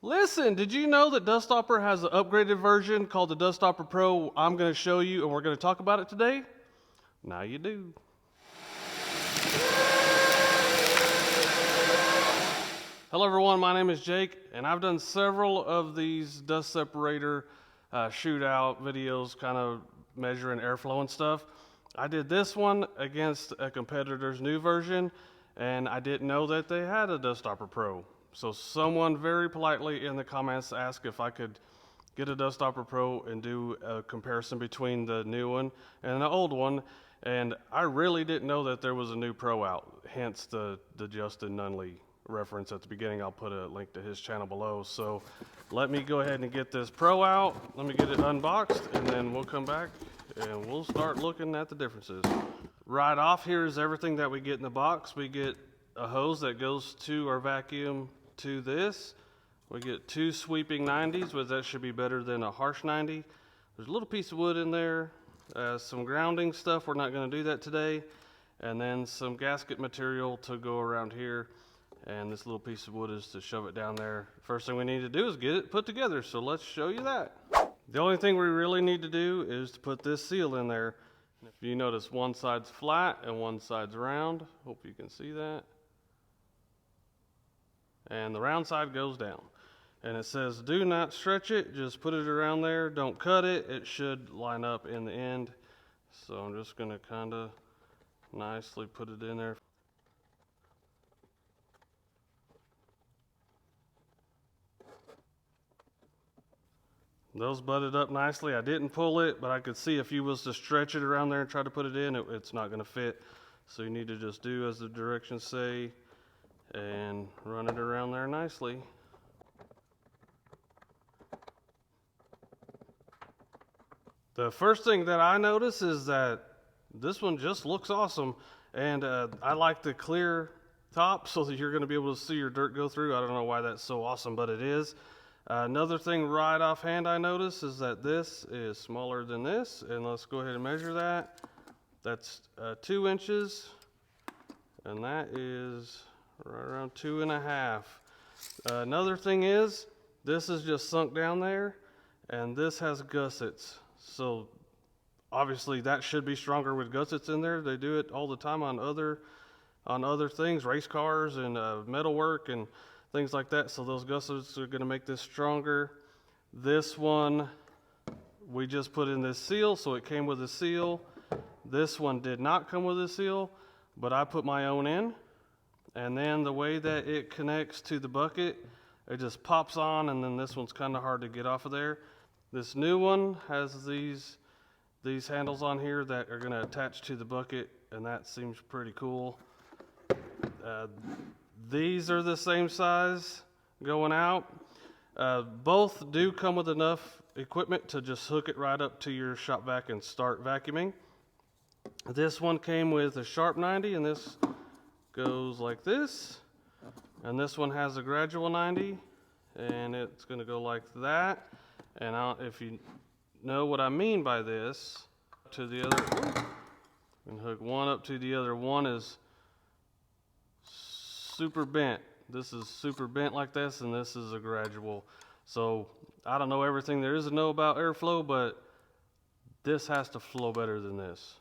Listen, did you know that Dustopper has an upgraded version called the Dustopper Pro? I'm going to show you and we're going to talk about it today. Now you do. Hello everyone, my name is Jake and I've done several of these dust separator shootout videos kind of measuring airflow and stuff. I did this one against a competitor's new version and I didn't know that they had a Dustopper Pro. So someone very politely in the comments asked if I could get a Dustopper Pro and do a comparison between the new one and the old one. And I really didn't know that there was a new Pro out, hence the Justin Nunley reference at the beginning. I'll put a link to his channel below. So let me go ahead and get this Pro out. Let me get it unboxed and then we'll come back and we'll start looking at the differences. Right off, here's everything that we get in the box. We get a hose that goes to our vacuum to this. We get two sweeping 90s, but that should be better than a harsh 90. There's a little piece of wood in there, some grounding stuff. We're not going to do that today. And then some gasket material to go around here. And this little piece of wood is to shove it down there. First thing we need to do is get it put together. So let's show you that. The only thing we really need to do is to put this seal in there. If you notice, one side's flat and one side's round. Hope you can see that. And the round side goes down. And it says, do not stretch it, just put it around there. Don't cut it. It should line up in the end. So I'm just gonna kinda nicely put it in there. Those butted up nicely. I didn't pull it, but I could see if you was to stretch it around there and try to put it in, it's not gonna fit. So you need to just do as the directions say and run it around there nicely. The first thing that I notice is that this one just looks awesome. And I like the clear top so that you're gonna be able to see your dirt go through. I don't know why that's so awesome, but it is. Another thing right offhand I notice is that this is smaller than this, and let's go ahead and measure that. That's 2 inches, and that is right around 2.5. Another thing is, this is just sunk down there, and this has gussets. So obviously that should be stronger with gussets in there. They do it all the time on other things, race cars and metalwork and things like that. So those gussets are going to make this stronger. This one we just put in this seal, so it came with a seal. This one did not come with a seal, but I put my own in. And then the way that it connects to the bucket, it just pops on, and then this one's kind of hard to get off of there. This new one has these handles on here that are going to attach to the bucket, and that seems pretty cool. These are the same size going out. Both do come with enough equipment to just hook it right up to your shop vac and start vacuuming. This one came with a sharp 90, and this goes like this. And this one has a gradual 90, and it's going to go like that. And if you know what I mean by this, to the other, and hook one up to the other. One is super bent. This is super bent like this, and this is a gradual. So I don't know everything there is to know about airflow, but this has to flow better than this.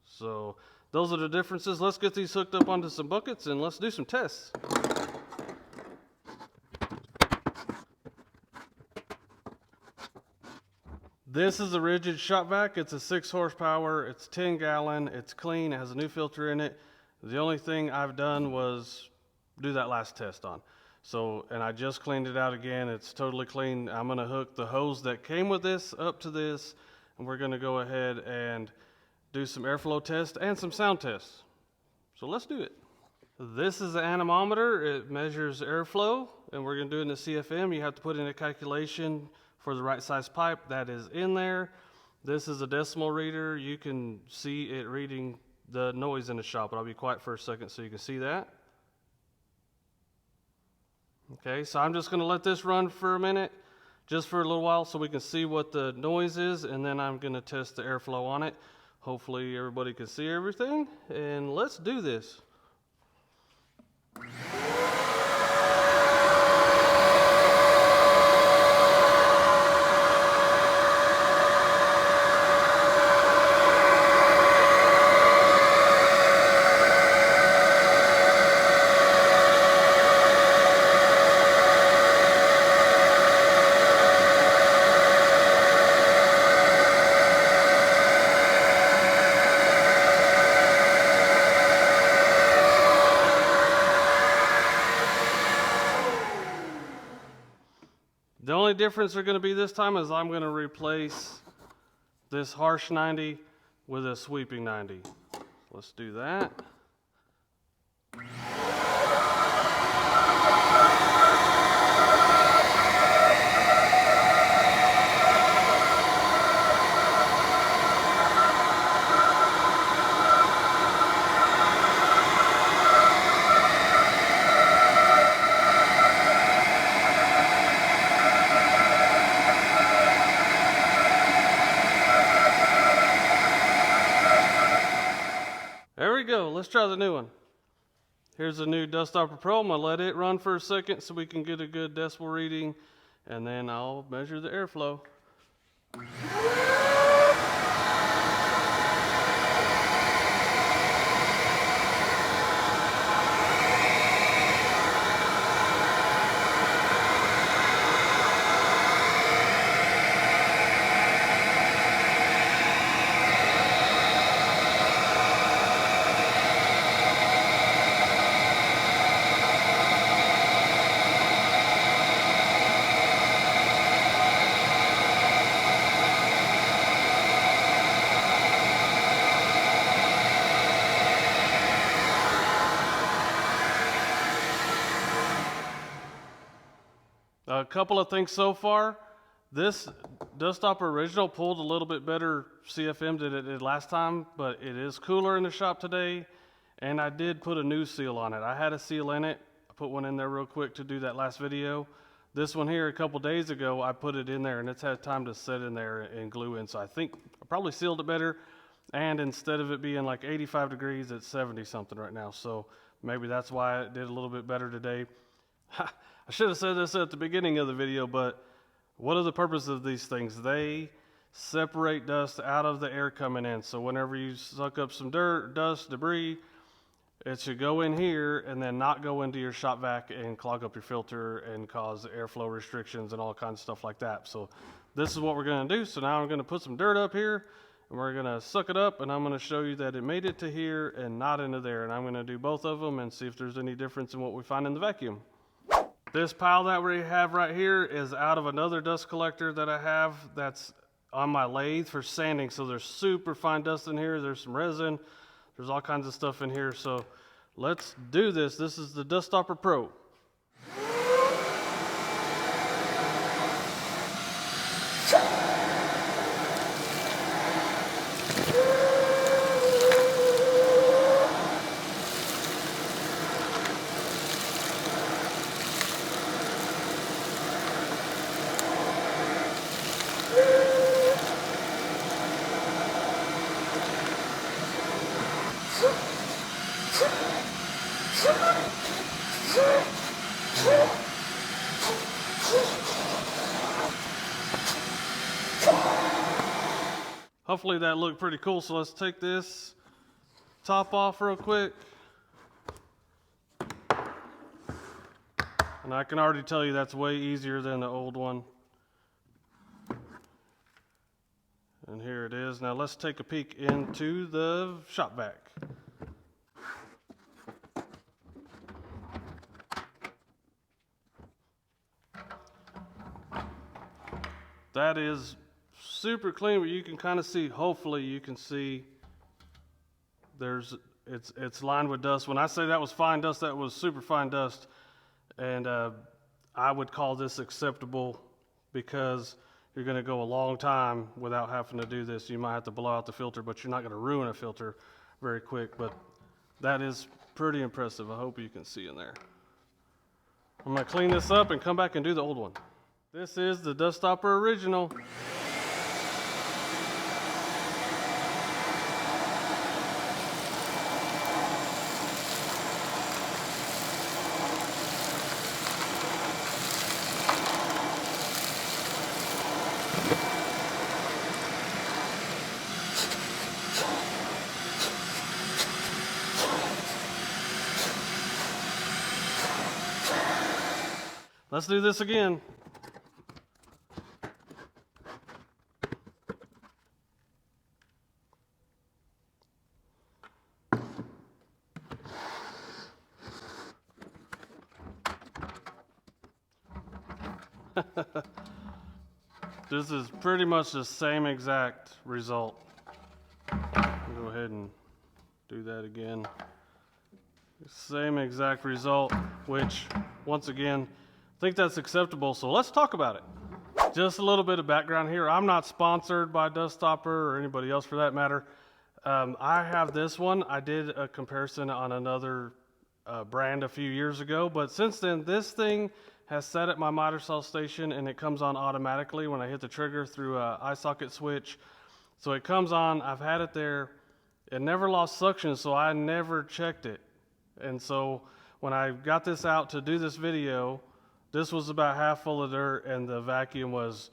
So those are the differences. Let's get these hooked up onto some buckets and let's do some tests. This is a rigid shop vac. It's a 6 horsepower, it's 10 gallon, it's clean, it has a new filter in it. The only thing I've done was do that last test on. So, and I just cleaned it out again. It's totally clean. I'm gonna hook the hose that came with this up to this, and we're gonna go ahead and do some airflow tests and some sound tests. So let's do it. This is the anemometer. It measures airflow, and we're gonna do it in the CFM. You have to put in a calculation for the right size pipe that is in there. This is a decimal reader. You can see it reading the noise in the shop, but I'll be quiet for a second so you can see that. Okay, so I'm just gonna let this run for a minute, just for a little while so we can see what the noise is, and then I'm gonna test the airflow on it. Hopefully everybody can see everything, and let's do this. The only difference are going to be this time is I'm going to replace this harsh 90 with a sweeping 90. Let's do that. There we go. Let's try the new one. Here's the new Dustopper Pro. I'm going to let it run for a second so we can get a good decibel reading, and then I'll measure the airflow. A couple of things so far. This Dustopper Original pulled a little bit better CFM than it did last time, but it is cooler in the shop today, and I did put a new seal on it. I had a seal in it. I put one in there real quick to do that last video. This one here, a couple days ago, I put it in there, and it's had time to set in there and glue in, so I think I probably sealed it better, and instead of it being like 85 degrees, it's 70 something right now, so maybe that's why it did a little bit better today. I should have said this at the beginning of the video, but what are the purposes of these things? They separate dust out of the air coming in. So whenever you suck up some dirt, dust, debris, it should go in here and then not go into your shop vac and clog up your filter and cause airflow restrictions and all kinds of stuff like that. So this is what we're going to do. So now I'm going to put some dirt up here and we're going to suck it up, and I'm going to show you that it made it to here and not into there. And I'm going to do both of them and see if there's any difference in what we find in the vacuum. This pile that we have right here is out of another dust collector that I have that's on my lathe for sanding. So there's super fine dust in here. There's some resin. There's all kinds of stuff in here. So let's do this. This is the Dustopper Pro. Hopefully that looked pretty cool, so let's take this top off real quick. And I can already tell you that's way easier than the old one. And here it is. Now let's take a peek into the shop vac. That is super clean, but you can kind of see, hopefully you can see it's lined with dust. When I say that was fine dust, that was super fine dust. And I would call this acceptable because you're going to go a long time without having to do this. You might have to blow out the filter, but you're not going to ruin a filter very quick. But that is pretty impressive. I hope you can see in there. I'm going to clean this up and come back and do the old one. This is the Dustopper Original. Let's do this again. This is pretty much the same exact result. I'll go ahead and do that again. Same exact result, which once again, I think that's acceptable. So let's talk about it. Just a little bit of background here. I'm not sponsored by Dustopper or anybody else for that matter. I have this one. I did a comparison on another brand a few years ago, but since then this thing has set at my miter saw station and it comes on automatically when I hit the trigger through a eye socket switch. So it comes on, I've had it there, it never lost suction, so I never checked it. And so when I got this out to do this video, this was about half full of dirt and the vacuum was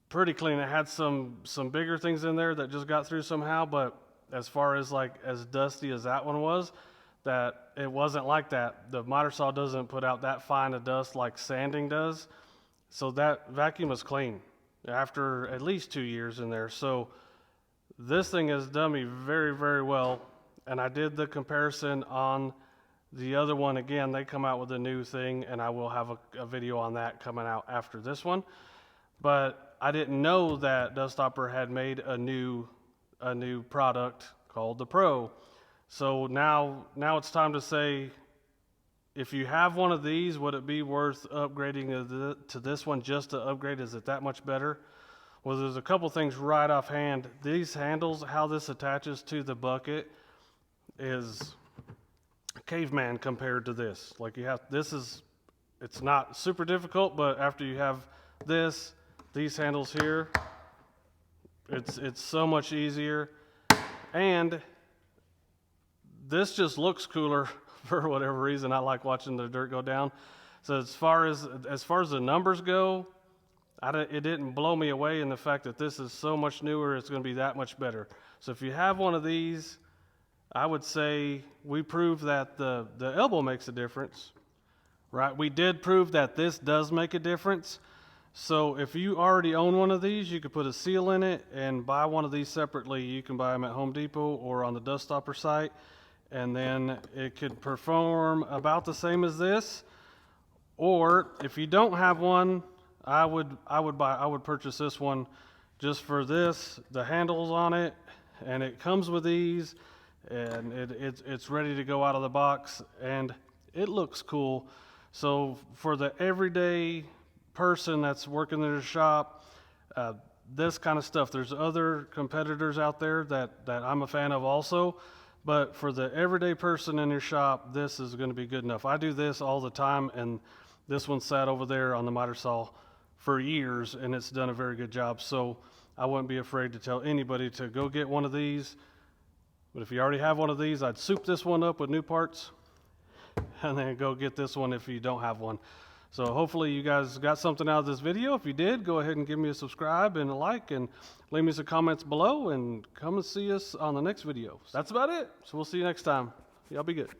pretty clean. It had some bigger things in there that just got through somehow, but as far as like as dusty as that one was, that it wasn't like that. The miter saw doesn't put out that fine of dust like sanding does. So that vacuum was clean after at least 2 years in there. So this thing has done me very, very well. And I did the comparison on the other one. Again, they come out with a new thing, and I will have a video on that coming out after this one. But I didn't know that Dustopper had made a new product called the Pro. So now it's time to say, if you have one of these, would it be worth upgrading to this one just to upgrade? Is it that much better? Well, there's a couple things right offhand. These handles, how this attaches to the bucket is caveman compared to this. Like you have, it's not super difficult, but after you have these handles here, it's so much easier. And this just looks cooler for whatever reason. I like watching the dirt go down. So as far as the numbers go, it didn't blow me away in the fact that this is so much newer, it's going to be that much better. So if you have one of these, I would say we proved that the elbow makes a difference, right? We did prove that this does make a difference. So if you already own one of these, you could put a seal in it and buy one of these separately. You can buy them at Home Depot or on the Dustopper site, and then it could perform about the same as this. Or if you don't have one, I would purchase this one just for this, the handles on it, and it comes with these, and it's ready to go out of the box, and it looks cool. So for the everyday person that's working in their shop, this kind of stuff, there's other competitors out there that I'm a fan of also, but for the everyday person in your shop, this is going to be good enough. I do this all the time, and this one sat over there on the miter saw for years, and it's done a very good job. So I wouldn't be afraid to tell anybody to go get one of these. But if you already have one of these, I'd soup this one up with new parts and then go get this one if you don't have one. So hopefully you guys got something out of this video. If you did, go ahead and give me a subscribe and a like, and leave me some comments below, and come and see us on the next video. That's about it. So we'll see you next time. Y'all be good.